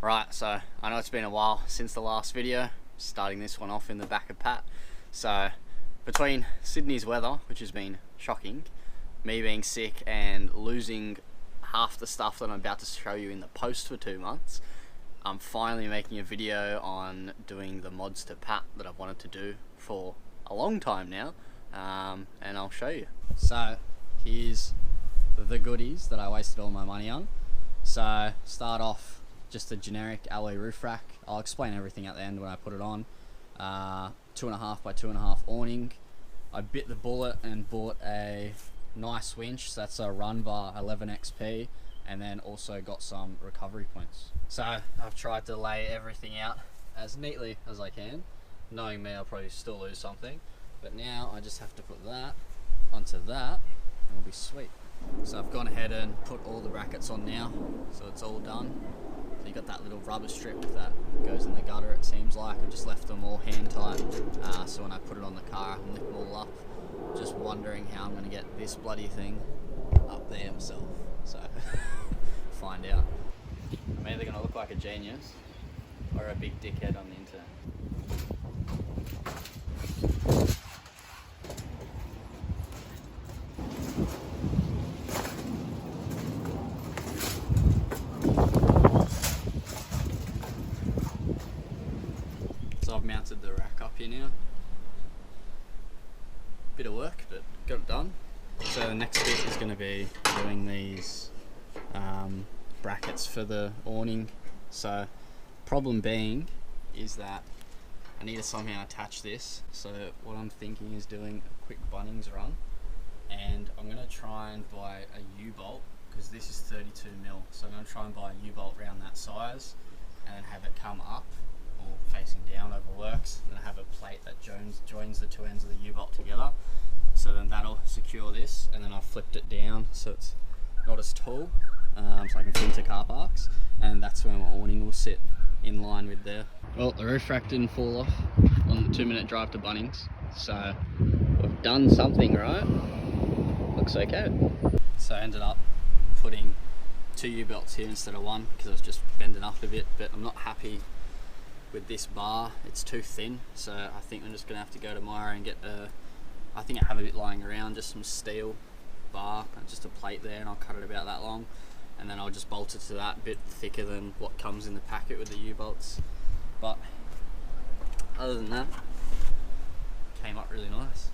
Right, so I know it's been a while since the last video, starting this one off in the back of Pat. So between Sydney's weather, which has been shocking, me being sick and losing half the stuff that I'm about to show you in the post for 2 months, I'm finally making a video on doing the mods to Pat that I've wanted to do for a long time now, and I'll show you. So here's the goodies that I wasted all my money on. So start off just a generic alloy roof rack. I'll explain everything at the end when I put it on. 2.5 by 2.5 awning. I bit the bullet and bought a nice winch, so that's a Runvar 11 XP, and then also got some recovery points. So I've tried to lay everything out as neatly as I can. Knowing me, I'll probably still lose something, but now I just have to put that onto that and it'll be sweet. So I've gone ahead and put all the brackets on now, so it's all done. So you got that little rubber strip that goes in the gutter, it seems like. I've just left them all hand tight, so when I put it on the car I can lift them all up. Just wondering how I'm going to get this bloody thing up there myself, so find out. I'm either going to look like a genius or a big dickhead on the internet. So I've mounted the rack up here now. Bit of work, but got it done. So the next bit is going to be doing these brackets for the awning. So problem being is that I need to somehow attach this. So what I'm thinking is doing a quick Bunnings run, and I'm going to try and buy a U-bolt, because this is 32 mil. So I'm going to try and buy a U-bolt around that size and then have it come up or facing down over works, and I have a plate that joins the two ends of the U-bolt together. So then that'll secure this, and then I've flipped it down so it's not as tall, so I can fit into car parks, and that's where my awning will sit in line with there. Well, the roof rack didn't fall off on the 2-minute drive to Bunnings, so we've done something right. Looks okay. So I ended up putting 2 U-bolts here instead of 1 because I was just bending up a bit, but I'm not happy with this bar. It's too thin, so I think I'm just gonna have to go tomorrow and get I think I have a bit lying around, just some steel bar, just a plate there, and I'll cut it about that long, and then I'll just bolt it to that, a bit thicker than what comes in the packet with the U-bolts. But other than that, came up really nice.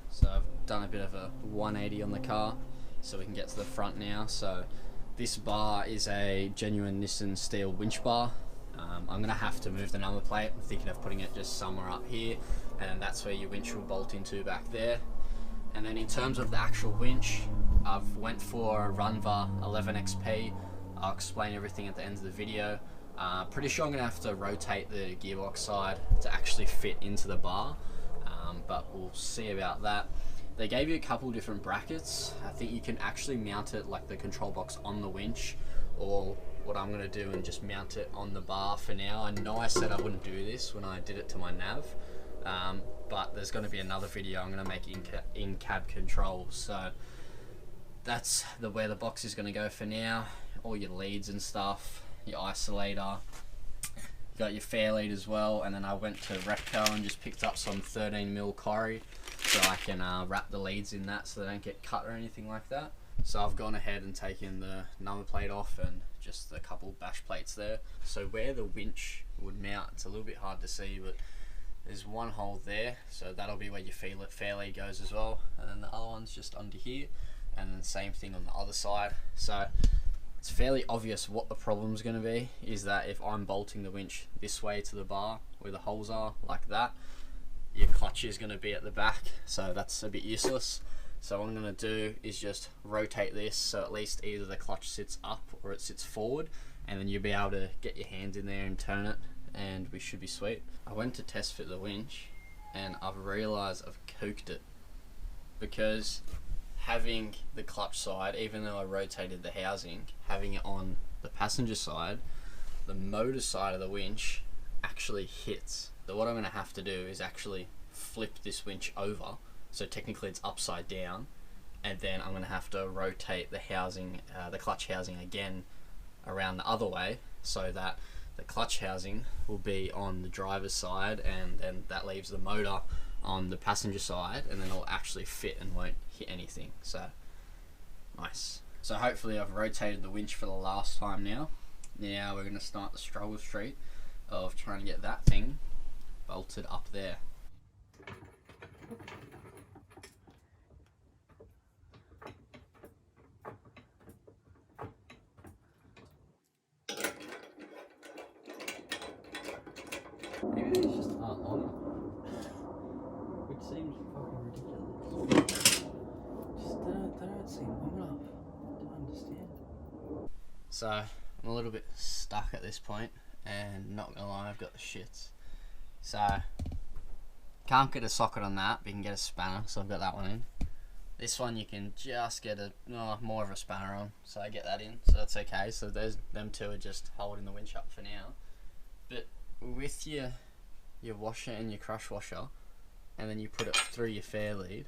So I've done a bit of a 180 on the car so we can get to the front now. So this bar is a genuine Nissan steel winch bar. I'm going to have to move the number plate. I'm thinking of putting it just somewhere up here, and then that's where your winch will bolt into back there. And then in terms of the actual winch, I've went for a Runvar 11 XP. I'll explain everything at the end of the video. Pretty sure I'm going to have to rotate the gearbox side to actually fit into the bar, but we'll see about that. They gave you a couple different brackets. I think you can actually mount it like the control box on the winch, or what I'm going to do and just mount it on the bar for now. I know I said I wouldn't do this when I did it to my nav, but there's going to be another video I'm going to make in cab controls. So that's where the box is going to go for now. All your leads and stuff, your isolator, you got your fair lead as well, and then I went to Repco and just picked up some 13 mil Corrie so I can wrap the leads in that so they don't get cut or anything like that. So I've gone ahead and taken the number plate off and just a couple bash plates there. So where the winch would mount, it's a little bit hard to see, but there's one hole there, so that'll be where your fair lead goes as well, and then the other one's just under here, and then same thing on the other side. So it's fairly obvious what the problem's going to be, is that if I'm bolting the winch this way to the bar where the holes are like that, your clutch is going to be at the back, so that's a bit useless. So what I'm going to do is just rotate this so at least either the clutch sits up or it sits forward, and then you'll be able to get your hand in there and turn it, and we should be sweet. I went to test fit the winch and I've realised I've cooked it, because having the clutch side, even though I rotated the housing, having it on the passenger side, the motor side of the winch actually hits. So what I'm going to have to do is actually flip this winch over, so technically it's upside down, and then I'm going to have to rotate the housing, the clutch housing again around the other way, so that the clutch housing will be on the driver's side, and then that leaves the motor on the passenger side, and then it'll actually fit and won't hit anything. So nice. So hopefully I've rotated the winch for the last time now. Now we're going to start the struggle street of trying to get that thing bolted up there. Maybe these just aren't long enough, which seems fucking ridiculous. Just they don't seem long enough. I don't understand. So I'm a little bit stuck at this point, and not gonna lie, I've got the shits. So can't get a socket on that, but you can get a spanner, so I've got that one in. This one you can just get more of a spanner on, so I get that in, so that's okay. So them two are just holding the winch up for now. But with your washer and your crush washer, and then you put it through your fair lead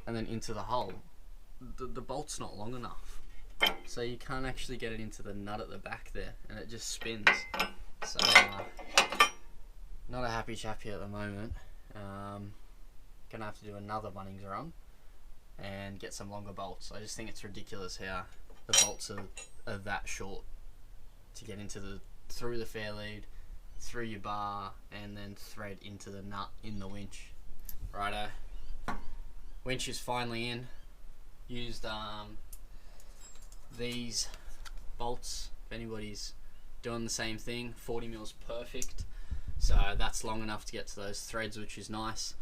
and then into the hole, the bolt's not long enough, so you can't actually get it into the nut at the back there, and it just spins. So not a happy chappy at the moment. Gonna have to do another Bunnings run and get some longer bolts. I just think it's ridiculous how the bolts are that short to get into through the fair lead, through your bar, and then thread into the nut in the winch. Righto, winch is finally in. Used these bolts, if anybody's doing the same thing. 40 mils perfect, so that's long enough to get to those threads, which is nice,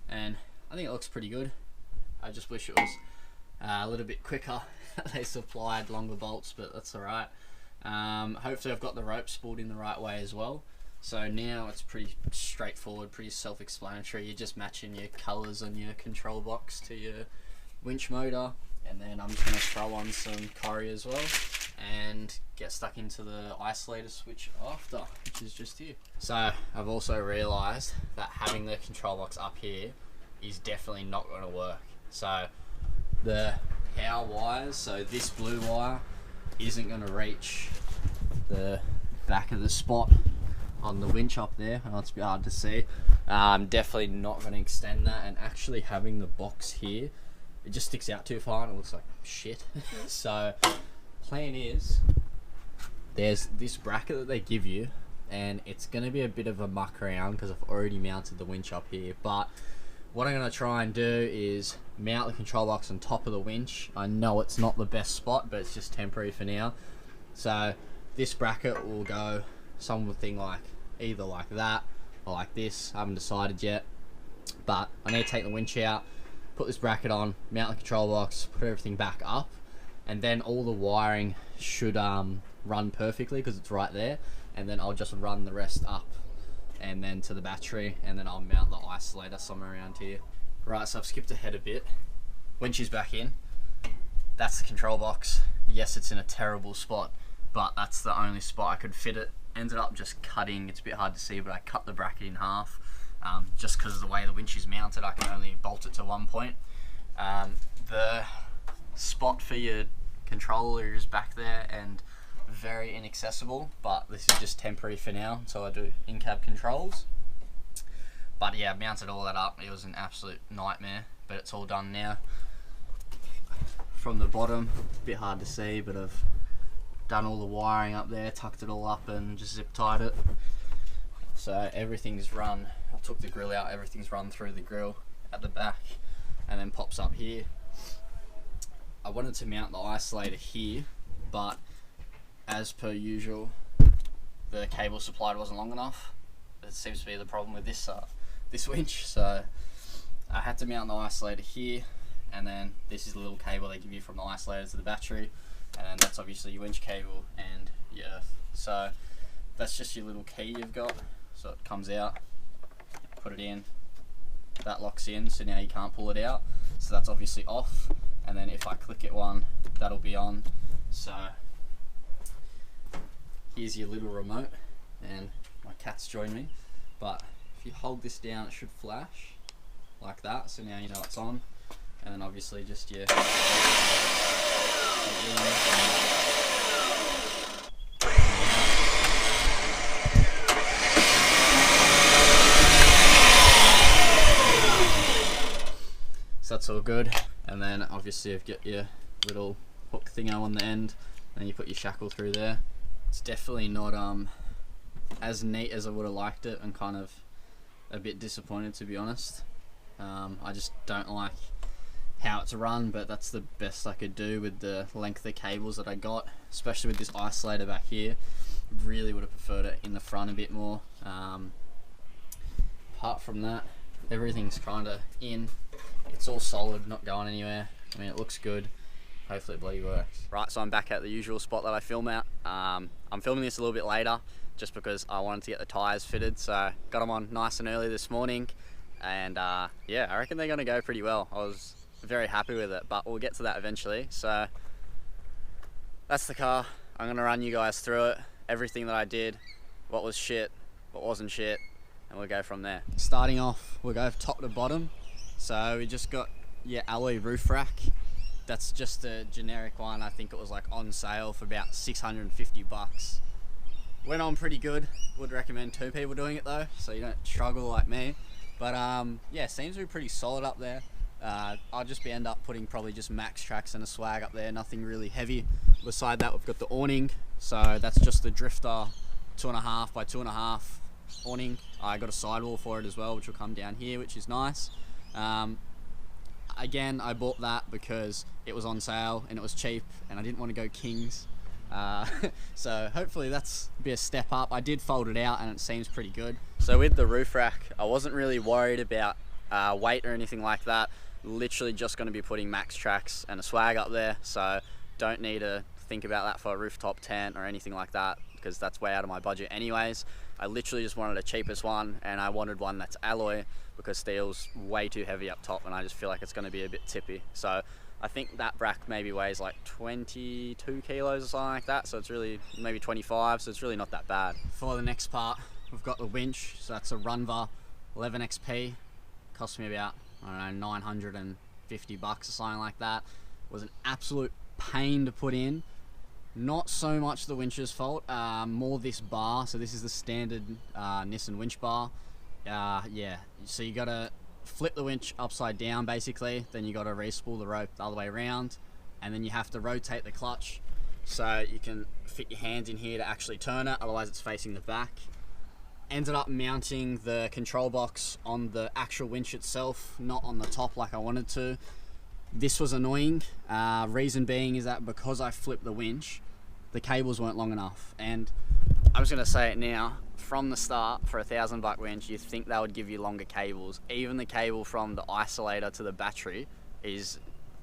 and I think it looks pretty good. I just wish it was a little bit quicker. They supplied longer bolts, but that's alright. Hopefully I've got the rope spooled in the right way as well. So now it's pretty straightforward, pretty self-explanatory. You're just matching your colours on your control box to your winch motor, and then I'm just going to throw on some Corrie as well and get stuck into the isolator switch after, which is just here. So I've also realised that having the control box up here is definitely not going to work. So the power wires, so this blue wire isn't going to reach the back of the spot on the winch up there. I know it's a bit hard to see. I'm definitely not going to extend that, and actually having the box here, it just sticks out too far and it looks like shit. So plan is, there's this bracket that they give you, and it's going to be a bit of a muck around because I've already mounted the winch up here, but what I'm going to try and do is mount the control box on top of the winch. I know it's not the best spot, but it's just temporary for now. So this bracket will go something like either like that or like this. I haven't decided yet, but I need to take the winch out, put this bracket on, mount the control box, put everything back up, and then all the wiring should run perfectly because it's right there, and then I'll just run the rest up and then to the battery, and then I'll mount the isolator somewhere around here. Right, so I've skipped ahead a bit. Winch is back in. That's the control box. Yes, it's in a terrible spot, but that's the only spot I could fit it. Ended up just cutting, it's a bit hard to see, but I cut the bracket in half. Just because of the way the winch is mounted, I can only bolt it to one point. The spot for your controller is back there and very inaccessible, but this is just temporary for now until I do in-cab controls. But yeah, I've mounted all that up. It was an absolute nightmare, but it's all done now. From the bottom, a bit hard to see, but I've done all the wiring up there, tucked it all up and just zip tied it. So everything's run. I took the grill out, everything's run through the grill at the back and then pops up here. I wanted to mount the isolator here, but as per usual, the cable supplied wasn't long enough. It seems to be the problem with this winch, so I had to mount the isolator here, and then this is the little cable they give you from the isolator to the battery, and then that's obviously your winch cable and your earth. So that's just your little key you've got, so it comes out, put it in, that locks in, so now you can't pull it out, so that's obviously off, and then if I click it one, that'll be on. So here's your little remote, and my cat's joined me, but if you hold this down it should flash like that, so now you know it's on. and then obviously just your so that's all good. And then obviously you've got your little hook thingo on the end, and you put your shackle through there. It's definitely not as neat as I would have liked it, and kind of a bit disappointed, to be honest. I just don't like how it's run, but that's the best I could do with the length of cables that I got, especially with this isolator back here. Really would have preferred it in the front a bit more. Apart from that, everything's kind of in. It's all solid, not going anywhere. I mean, it looks good. Hopefully it bloody works. Right, so I'm back at the usual spot that I film at. I'm filming this a little bit later just because I wanted to get the tyres fitted, so got them on nice and early this morning, and yeah, I reckon they're going to go pretty well. I was very happy with it, but we'll get to that eventually. So that's the car. I'm going to run you guys through it, everything that I did, what was shit, what wasn't shit, and we'll go from there. Starting off, we'll go top to bottom. So we just got your alloy roof rack. That's just a generic one. I think it was like on sale for about 650 bucks. Went on pretty good. Would recommend 2 people doing it though, so you don't struggle like me. But yeah, seems to be pretty solid up there. I'll just end up putting probably just max tracks and a swag up there, nothing really heavy. Beside that, we've got the awning. So that's just the drifter 2.5 by 2.5 awning. I got a sidewall for it as well, which will come down here, which is nice. Again, I bought that because it was on sale and it was cheap, and I didn't want to go Kings. So hopefully that's be a step up. I did fold it out and it seems pretty good. So with the roof rack, I wasn't really worried about weight or anything like that. Literally just going to be putting max tracks and a swag up there, so don't need to think about that for a rooftop tent or anything like that, because that's way out of my budget anyways. I literally just wanted a cheapest one, and I wanted one that's alloy because steel's way too heavy up top, and I just feel like it's going to be a bit tippy. So I think that brack maybe weighs like 22 kilos or something like that, so it's really maybe 25, so it's really not that bad. For the next part, we've got the winch. So that's a Runva 11 XP. Cost me about, I don't know, 950 bucks or something like that. It was an absolute pain to put in. Not so much the winch's fault, more this bar. So this is the standard Nissan winch bar. Yeah, so you gotta flip the winch upside down basically, then you gotta re-spool the rope the other way around, and then you have to rotate the clutch so you can fit your hands in here to actually turn it, otherwise it's facing the back. Ended up mounting the control box on the actual winch itself, not on the top like I wanted to. This was annoying. Reason being is that because I flipped the winch, the cables weren't long enough. And I'm just gonna say it now, from the start, for a $1,000 winch, you think they would give you longer cables. Even the cable from the isolator to the battery is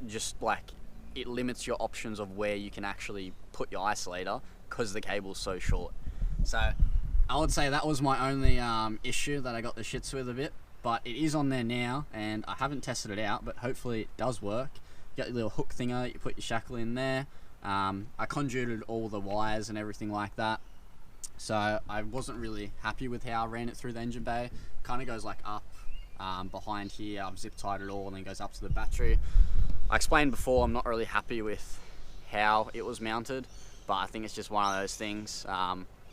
just like, it limits your options of where you can actually put your isolator because the cable's so short. So I would say that was my only issue that I got the shits with a bit. But it is on there now, and I haven't tested it out, but hopefully it does work. You got your little hook thinger, you put your shackle in there. I conduited all the wires and everything like that, so I wasn't really happy with how I ran it through the engine bay. Kind of goes like up behind here. I've zip tied it all and then goes up to the battery. I explained before, I'm not really happy with how it was mounted, but I think it's just one of those things.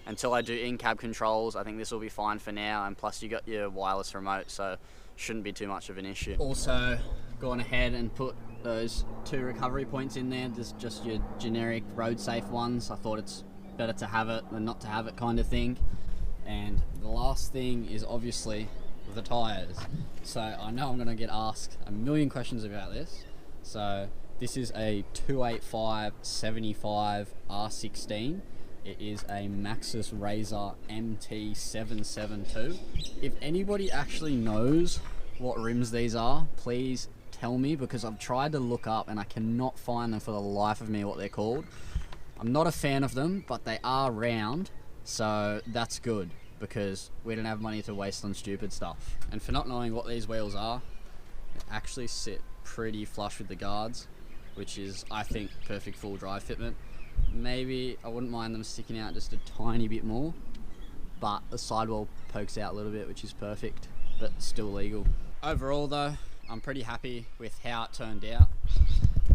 Until I do in-cab controls, I think this will be fine for now, and plus you got your wireless remote, so shouldn't be too much of an issue. Also gone ahead and put those 2 recovery points in there, just your generic road safe ones. I thought it's better to have it than not to have it kind of thing. And the last thing is obviously the tyres. So I know I'm going to get asked a million questions about this. So this is a 285/75 R16. It is a Maxxis Razor MT772. If anybody actually knows what rims these are, please tell me, because I've tried to look up and I cannot find them for the life of me what they're called. I'm not a fan of them, but they are round, so that's good because we don't have money to waste on stupid stuff. And for not knowing what these wheels are, they actually sit pretty flush with the guards, which is, I think, perfect full drive fitment. Maybe I wouldn't mind them sticking out just a tiny bit more, but the sidewall pokes out a little bit, which is perfect, but still legal. Overall though, I'm pretty happy with how it turned out.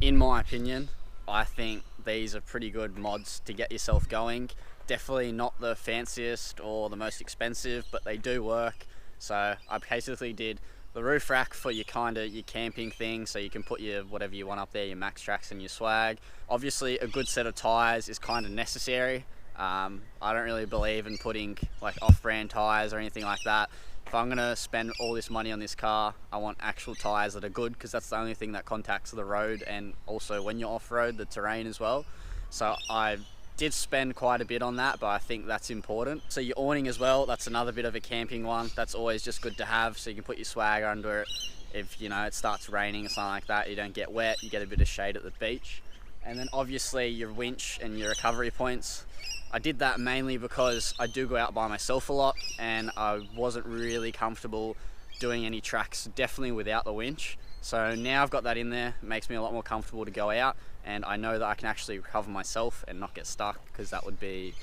In my opinion, I think these are pretty good mods to get yourself going. Definitely not the fanciest or the most expensive, but they do work. So I basically did the roof rack for your your camping thing, so you can put your whatever you want up there, your max tracks and your swag. Obviously a good set of tires is kind of necessary. I don't really believe in putting like off-brand tires or anything like that. If I'm gonna spend all this money on this car, I want actual tires that are good, because that's the only thing that contacts the road, and also when you're off-road, the terrain as well. So I did spend quite a bit on that, but I think that's important. So your awning as well, that's another bit of a camping one. That's always just good to have, so you can put your swag under it. If you know it starts raining or something like that, you don't get wet, you get a bit of shade at the beach. And then obviously your winch and your recovery points. I did that mainly because I do go out by myself a lot, and I wasn't really comfortable doing any tracks, definitely without the winch. So now I've got that in there, it makes me a lot more comfortable to go out, and I know that I can actually recover myself and not get stuck, because that would be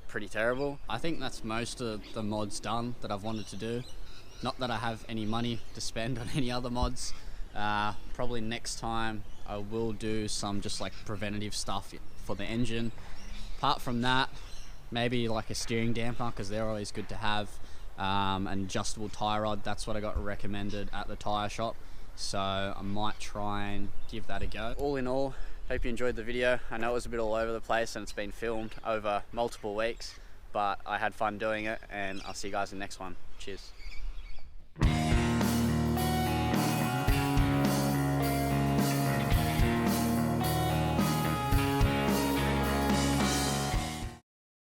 pretty terrible. I think that's most of the mods done that I've wanted to do. Not that I have any money to spend on any other mods. Probably next time I will do some just like preventative stuff for the engine. Apart from that, maybe like a steering damper, because they're always good to have, and adjustable tie rod. That's what I got recommended at the tyre shop, so I might try and give that a go. All in all, hope you enjoyed the video. I know it was a bit all over the place and it's been filmed over multiple weeks, but I had fun doing it, and I'll see you guys in the next one. Cheers.